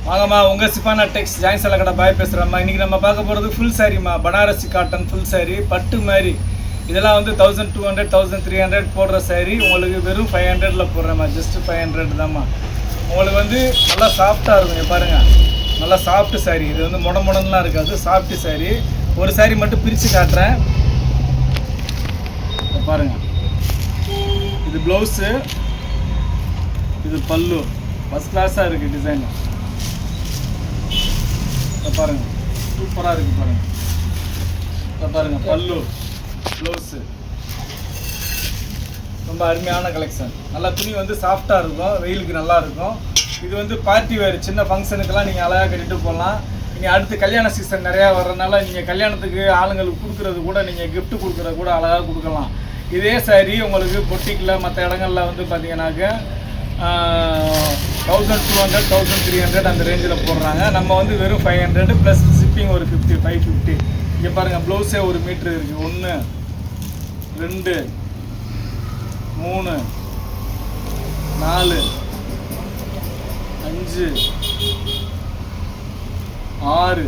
வாங்கம்மா உங்கள் சிஃபானா டெக்ஸ் ஜாயின் கடை பாய் பேசுகிறேம்மா. இன்றைக்கி நம்ம பார்க்க போகிறது ஃபுல் சாரிம்மா. பனாரசி காட்டன் ஃபுல் சாரி பட்டு மாதிரி. இதெல்லாம் வந்து 1200 1300 போடுற சாரி உங்களுக்கு வெறும் 500 போடுறேம்மா. ஜஸ்ட்டு 500 தான்மா. உங்களுக்கு வந்து நல்லா சாஃப்டாக இருக்கும். இங்கே பாருங்கள், நல்லா சாஃப்ட்டு சாரி. இது வந்து முடமுடன்லாம் இருக்காது, சாஃப்ட்டு சாரி. ஒரு சாரி மட்டும் பிரித்து காட்டுறேன், பாருங்கள். இது ப்ளவுஸு, இது பல்லு. ஃபஸ்ட் கிளாஸாக இருக்குது டிசைனு. பாருங்கள், சூப்பராக இருக்குது பாருங்கள். பாருங்கள், பல்லு ப்ளவுஸு ரொம்ப அருமையான கலெக்ஷன். நல்லா துணி வந்து சாஃப்டாக இருக்கும், வெயிலுக்கு நல்லா இருக்கும். இது வந்து பார்ட்டி வேறு, சின்ன ஃபங்க்ஷனுக்கெல்லாம் நீங்கள் அழகாக கட்டிட்டு போகலாம். நீங்கள் அடுத்து கல்யாண சீசன் நிறையா வர்றதுனால நீங்கள் கல்யாணத்துக்கு ஆளுங்களுக்கு கொடுக்குறது கூட, நீங்கள் கிஃப்ட்டு கொடுக்குறது கூட அழகாக கொடுக்கலாம். இதே சாரி உங்களுக்கு பொட்டிக்கில் மற்ற இடங்களில் வந்து பார்த்தீங்கன்னாக்க 1200 1300 அந்த ரேஞ்சில் போடுறாங்க. நம்ம வந்து வெறும் 500 ப்ளஸ் ஷிப்பிங் ஒரு 550. இங்கே பாருங்கள், ப்ளவுஸே 1 மீட்ரு இருக்குது. 1 2 3 4 5 6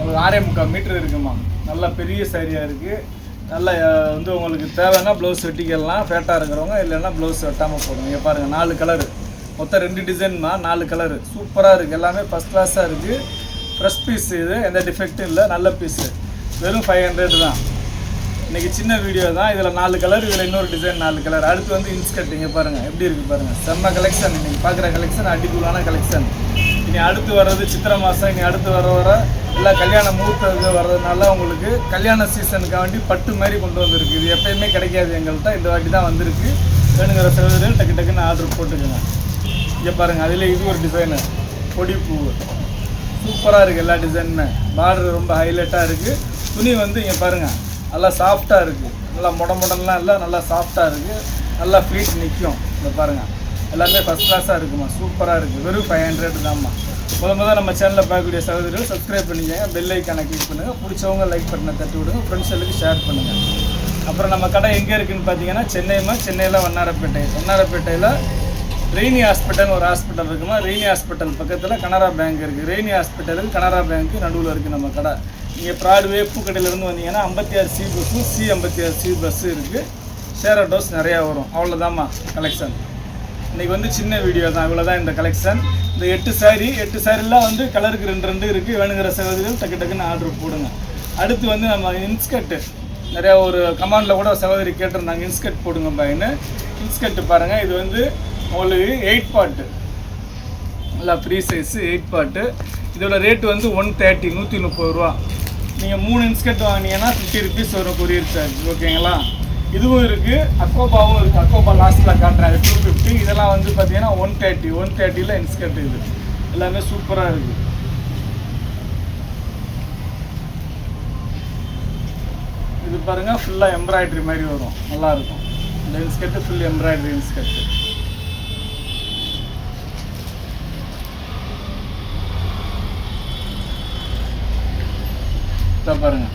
உங்களுக்கு 6.25 மீட்ரு இருக்குமா. நல்லா பெரிய சாரியாக இருக்குது. நல்லா வந்து உங்களுக்கு தேவைன்னா ப்ளவுஸ் வெட்டிக்கலாம், ஃபேட்டாக இருக்கிறவங்க. இல்லைன்னா ப்ளவுஸ் வெட்டாமல் போடுங்க. இங்கே பாருங்கள், 4 கலரு, மொத்தம் 2 டிசைன்மா, 4 கலரு. சூப்பராக இருக்குது, எல்லாமே ஃபஸ்ட் கிளாஸாக இருக்குது. ஃப்ரெஷ் பீஸு, இது எந்த டிஃபெக்ட்டும் இல்லை, நல்ல பீஸு. வெறும் 500 தான். இன்றைக்கி சின்ன வீடியோ தான். இதில் 4 கலர், இதில் இன்னொரு டிசைன் 4 கலர். அடுத்து வந்து இன்ஸ்கர்ட். இங்கே பாருங்கள் எப்படி இருக்குது பாருங்கள், செம்ம கலெக்ஷன். இன்றைக்கி பார்க்குற கலெக்ஷன் அடிக்குள்ளான கலெக்ஷன். இனி அடுத்து வர்றது சித்திரை மாதம். இனி அடுத்து வர எல்லாம் கல்யாண முகூர்த்தத்துக்கு வர்றதுனால உங்களுக்கு கல்யாண சீசனுக்காண்டி பட்டு மாதிரி கொண்டு வந்திருக்கு. இது எப்போயுமே கிடைக்காது எங்கள்கிட்ட, இந்த வாட்டி தான் வந்திருக்கு. வேணுங்கிற சகோதரர்கள் டக்கு டக்குன்னு ஆர்டர் போட்டுக்கோங்க. இங்கே பாருங்கள், அதில் இது ஒரு டிசைனு, பொடி பூ. சூப்பராக இருக்குது எல்லா டிசைனுமே. பார்டர் ரொம்ப ஹைலைட்டாக இருக்குது. துணி வந்து இங்கே பாருங்கள், நல்லா சாஃப்டாக இருக்குது. நல்லா முடலாம் இல்லை, நல்லா சாஃப்டாக இருக்குது. நல்லா ஃப்ளீட் நிற்கும். இங்கே பாருங்கள், எல்லாமே ஃபஸ்ட் கிளாஸாக இருக்குமா. சூப்பராக இருக்குது. வெறும் 500 தான்மா. முதல் நம்ம சேனலில் பார்க்கக்கூடிய சகோதரர்கள் சப்ஸ்கிரைப் பண்ணிக்கோங்க, பெல் ஐக்கானை கிளிக் பண்ணுங்கள். பிடிச்சவங்க லைக் பட்டனை தட்டி விடுங்க, ஃப்ரெண்ட்ஸுகளுக்கு ஷேர் பண்ணுங்கள். அப்புறம் நம்ம கடை எங்கே இருக்குதுன்னு பார்த்தீங்கன்னா சென்னையில் வண்ணாரப்பேட்டையில் ரெய்னி ஹாஸ்பிட்டல் ஒரு ஹாஸ்பிட்டல் இருக்குமா. ரெய்னி ஹாஸ்பிட்டல் பக்கத்தில் கனரா பேங்க் இருக்குது. ரெய்னி ஹாஸ்பிட்டலுக்கு கனரா பேங்க்கு நடுவில் இருக்குது நம்ம கடை. நீங்கள் ப்ராட்வே பூக்கடையிலேருந்து வந்தீங்கன்னா 56C பஸ்ஸும் C56C பஸ்ஸு இருக்குது. ஷேர் ஆட்டோஸ் நிறையா வரும். அவ்வளோதாம்மா கலெக்ஷன். இன்றைக்கி வந்து சின்ன வீடியோ தான், இவ்வளோ தான் இந்த கலெக்ஷன். இந்த 8 சாரிலாம் வந்து கலருக்கு 2 இருக்குது. வேணுங்கிற சகோதரிகள் டக்கு டக்குன்னு ஆர்டர் போடுங்க. அடுத்து வந்து நம்ம இன்ஸ்கர்ட்டு நிறையா ஒரு கமாண்டில் கூட சகோதரி கேட்டிருந்தாங்க, இன்ஸ்கர்ட் போடுங்க பாயின்னு. இன்ஸ்கர்ட்டு பாருங்கள், இது வந்து உங்களுக்கு 8 பார்ட்டு, நல்லா ஃப்ரீ சைஸு 8 பார்ட்டு. இதோட ரேட்டு வந்து 130 130 ரூபா. நீங்கள் 3 இன்ஸ்கர்ட் வாங்கினீங்கன்னா 50 ருபீஸ் வரும் கொரியர் சார்ஜ். ஓகேங்களா. இதுவும் இருக்குது, அக்கோபாவும் இருக்குது. அக்கோபா லாஸ்ட்டில் காட்டுறாங்க 250. இதெல்லாம் வந்து பார்த்தீங்கன்னா 130 இன்ஸ்கர்ட். இது எல்லாமே சூப்பராக இருக்குது. இது பாருங்கள், ஃபுல்லாக எம்ப்ராய்டரி மாதிரி வரும், நல்லாயிருக்கும். இந்த இன்ஸ்கர்ட்டு ஃபுல் எம்ப்ராய்டரி இன்ஸ்கர்ட்டு. பாருங்கள்,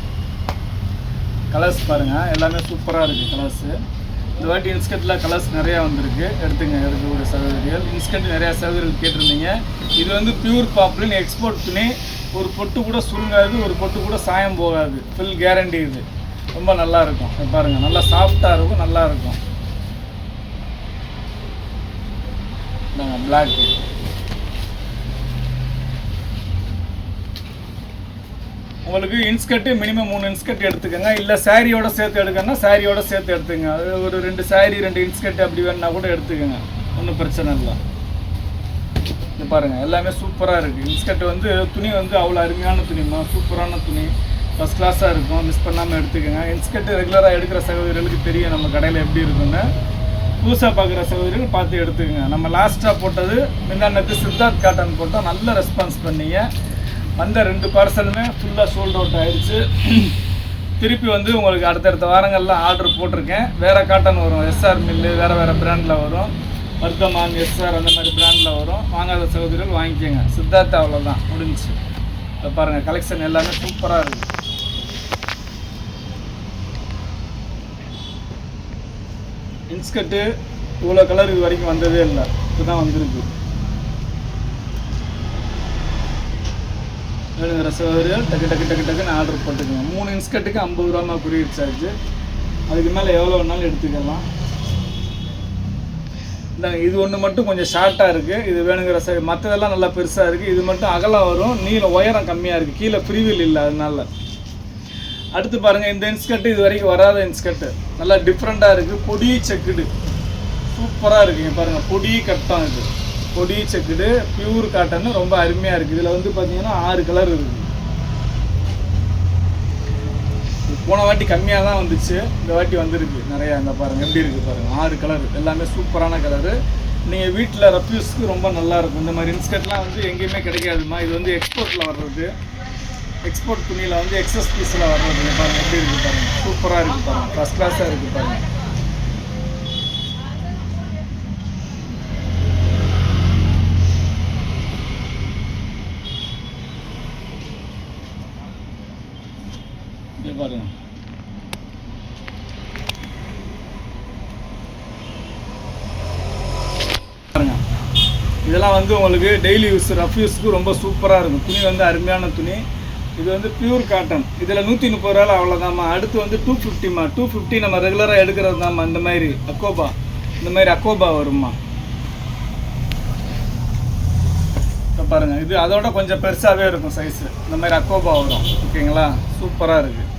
கலர்ஸ் பாருங்கள், எல்லாமே சூப்பராக இருக்குது கலர்ஸு. இந்த வாட்டி இன்ஸ்கர்ட்டில் கலர்ஸ் நிறையா வந்திருக்கு. எடுக்கக்கூடிய சகோதரிகள் இன்ஸ்கர்ட் நிறையா சகோதரிகள் கேட்டிருந்தீங்க. இது வந்து பியூர் பாப்புலின் எக்ஸ்போர்ட் துணி. ஒரு பொட்டு கூட சுருங்காது, ஒரு பொட்டு கூட சாயம் போகாது. Full guarantee. இது ரொம்ப நல்லாயிருக்கும். பாருங்கள், நல்லா சாஃப்டாக இருக்கும், நல்லாயிருக்கும். பிளாக்கு உங்களுக்கு இன்ஸ்கர்ட்டு மினிமம் 3 இன்ஸ்கர்ட் எடுத்துக்கோங்க. இல்லை சாரியோட சேர்த்து எடுக்கணும்னா சாரியோட சேர்த்து எடுத்துக்கங்க. அது ஒரு 2 சாரி 2 இன்ஸ்கர்ட் அப்படி வேணுன்னா கூட எடுத்துக்கோங்க, ஒன்றும் பிரச்சனை இல்லை. இது பாருங்கள், எல்லாமே சூப்பராக இருக்குது. இன்ஸ்கர்ட் வந்து துணி வந்து அவ்வளோ அருமையான துணிமா, சூப்பரான துணி, ஃபஸ்ட் கிளாஸாக இருக்கும். மிஸ் பண்ணாமல் எடுத்துக்கோங்க. இன்ஸ்கர்ட்டு ரெகுலராக எடுக்கிற சகோதரிகளுக்கு தெரியும் நம்ம கடையில் எப்படி இருக்குன்னு. புதுசாக பார்க்குற சகோதரிகள் பார்த்து எடுத்துக்கோங்க. நம்ம லாஸ்ட்டாக போட்டது முந்தானத்து சித்தார்த் காட்டன் போட்டோம், நல்ல ரெஸ்பான்ஸ் பண்ணீங்க. வந்த 2 பார்சலுமே ஃபுல்லாக சோல்ட் அவுட் ஆகிடுச்சு. திருப்பி வந்து உங்களுக்கு அடுத்தடுத்த வாரங்களில் ஆர்டர் போட்டிருக்கேன். வேறு காட்டன் வரும், எஸ்ஆர் மில்லு, வேறு பிராண்டில் வரும், வர்த்தமான், எஸ்ஆர் அந்த மாதிரி பிராண்டில் வரும். வாங்காத சகோதரிகள் வாங்கிக்கோங்க. சித்தார்த் அவ்வளோதான், முடிஞ்சு. இதை பாருங்கள், கலெக்ஷன் எல்லாமே சூப்பராக இருக்குது. இன்ஸ்கர்ட்டு இவ்வளோ கலர் இது வரைக்கும் வந்ததே இல்லை, இப்போ தான் வந்திருக்கு. வேணுங்கிற சகோதரிகள் டக்கு டக்கு டக்கு டக்குன்னு ஆர்டர் போட்டுக்கோங்க. 3 இன்ஸ்கர்ட்டுக்கு 50 ரூபா கொரியர் சார்ஜ். அதுக்கு மேலே எவ்வளோ வேணாலும் எடுத்துக்கலாம். இந்தாங்க, இது ஒன்று மட்டும் கொஞ்சம் ஷார்ட்டாக இருக்குது. இது வேணுங்கிற மற்றதெல்லாம் நல்லா பெருசாக இருக்குது. இது மட்டும் அகலம் வரும், நீளம் உயரம் கம்மியாக இருக்குது, கீழே ஃப்ரீவில் இல்லை. அதனால அடுத்து பாருங்கள், இந்த இன்ஸ்கர்ட்டு இது வரைக்கும் வராத இன்ஸ்கர்ட்டு, நல்லா டிஃப்ரெண்ட்டாக இருக்குது. பொடி செக்குடு சூப்பராக இருக்குங்க. பாருங்கள், பொடி கட்டம், இது பொடி செக்குடு பியூர் காட்டன், ரொம்ப அருமையாக இருக்குது. இதில் வந்து பார்த்தீங்கன்னா 6 கலர் இருக்குது. போன வாட்டி கம்மியாக தான் வந்துச்சு, இந்த வாட்டி வந்துருக்கு நிறையா. இந்த பாருங்கள் எப்படி இருக்குது பாருங்கள், 6 கலர், எல்லாமே சூப்பரான கலரு. நீங்கள் வீட்டில் ரஃப்யூஸ்க்கு ரொம்ப நல்லாயிருக்கும். இந்த மாதிரி இன்ஸ்கர்ட்லாம் வந்து எங்கேயுமே கிடைக்காதுமா. இது வந்து எக்ஸ்போர்ட்டில் வர்றது, எக்ஸ்போர்ட் துணியில் வந்து எக்ஸஸ் பீஸில் வர்றது. பாருங்கள் எப்படி இருக்குது பாருங்கள், சூப்பராக இருக்குது பாருங்கள், ஃபஸ்ட் கிளாஸாக இருக்குது பாருங்கள். பாருங்க, இதெல்லாம் வந்து உங்களுக்கு டெய்லி யூஸ் ரஃப் யூஸ்க்கு ரொம்ப சூப்பராக இருக்கும். துணி வந்து அருமையான துணி. இது வந்து பியூர் காட்டன். இதில் 130 ரூபா அவ்வளோதாம்மா. அடுத்து வந்து 250மா. 250 நம்ம ரெகுலராக எடுக்கிறது தான்மா. இந்த மாதிரி அக்கோபா, இந்த மாதிரி அக்கோபா வரும்மா. இப்போ பாருங்கள், இது அதோட கொஞ்சம் பெருசாகவே இருக்கும் சைஸு. இந்த மாதிரி அக்கோபா வரும். ஓகேங்களா, சூப்பராக இருக்குது.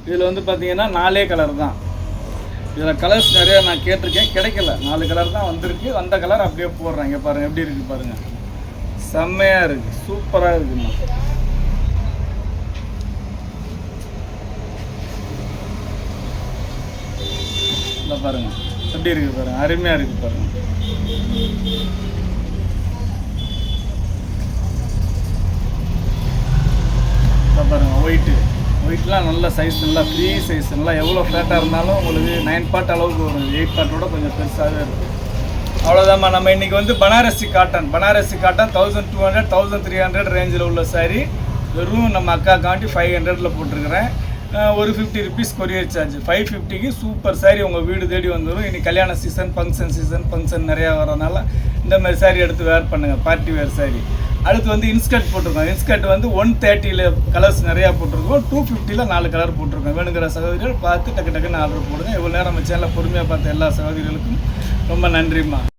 இதில் வந்து பார்த்தீங்கன்னா 4 கலர் தான். இதில் கலர்ஸ் நிறையா நான் கேட்டிருக்கேன், கிடைக்கல. 4 கலர் தான் வந்திருக்கு. வந்த கலர் அப்படியே போடுறேன். இங்கே பாருங்கள் எப்படி இருக்குது பாருங்கள், செம்மையாக இருக்குது, சூப்பராக இருக்குதுண்ணா. இல்லை பாருங்கள் எப்படி இருக்குது பாருங்கள், அருமையாக இருக்குது பாருங்கள். பாருங்கள், ஒயிட்லாம் நல்ல சைஸ், நல்லா ஃப்ரீ சைஸ், நல்லா எவ்வளோ ஃப்ளாட்டாக இருந்தாலும் உங்களுக்கு 9 பார்ட் அளவுக்கு வரும். 8 பார்ட்டோட கொஞ்சம் பெருசாகவே இருக்கும். அவ்வளோதாம்மா. நம்ம இன்றைக்கி வந்து பனாரசி காட்டன் 1200 1300 ரேஞ்சில் உள்ள சாரீ வெறும் நம்ம அக்காக்காண்டி 500 போட்டிருக்கிறேன். ஒரு 50 ருபீஸ் கொரியர் சார்ஜ். 550க்கு சூப்பர் சாரீ உங்கள் வீடு தேடி வந்துடும். இன்றைக்கி கல்யாண சீசன், ஃபங்க்ஷன் நிறையா வரனால இந்த மாதிரி சாரீ எடுத்து வேர் பண்ணுங்கள், பார்ட்டி வேர் சாரீ. அடுத்து வந்து இன்ஸ்கர்ட் போட்டிருக்கோம். இன்ஸ்கர்ட் வந்து 130ல் கலர்ஸ் நிறையா போட்டிருக்கோம். 250ல் 4 கலர் போட்டிருக்கோம். வேணுங்கிற சகோதரிகள் பார்த்து டக்கு டக்குன்னு ஆர்டர் போடுங்க. இவ்வளோ நேரம் நம்ம சேனலில் பொறுமையாக பார்த்த எல்லா சகோதரிகளுக்கும் ரொம்ப நன்றிம்மா.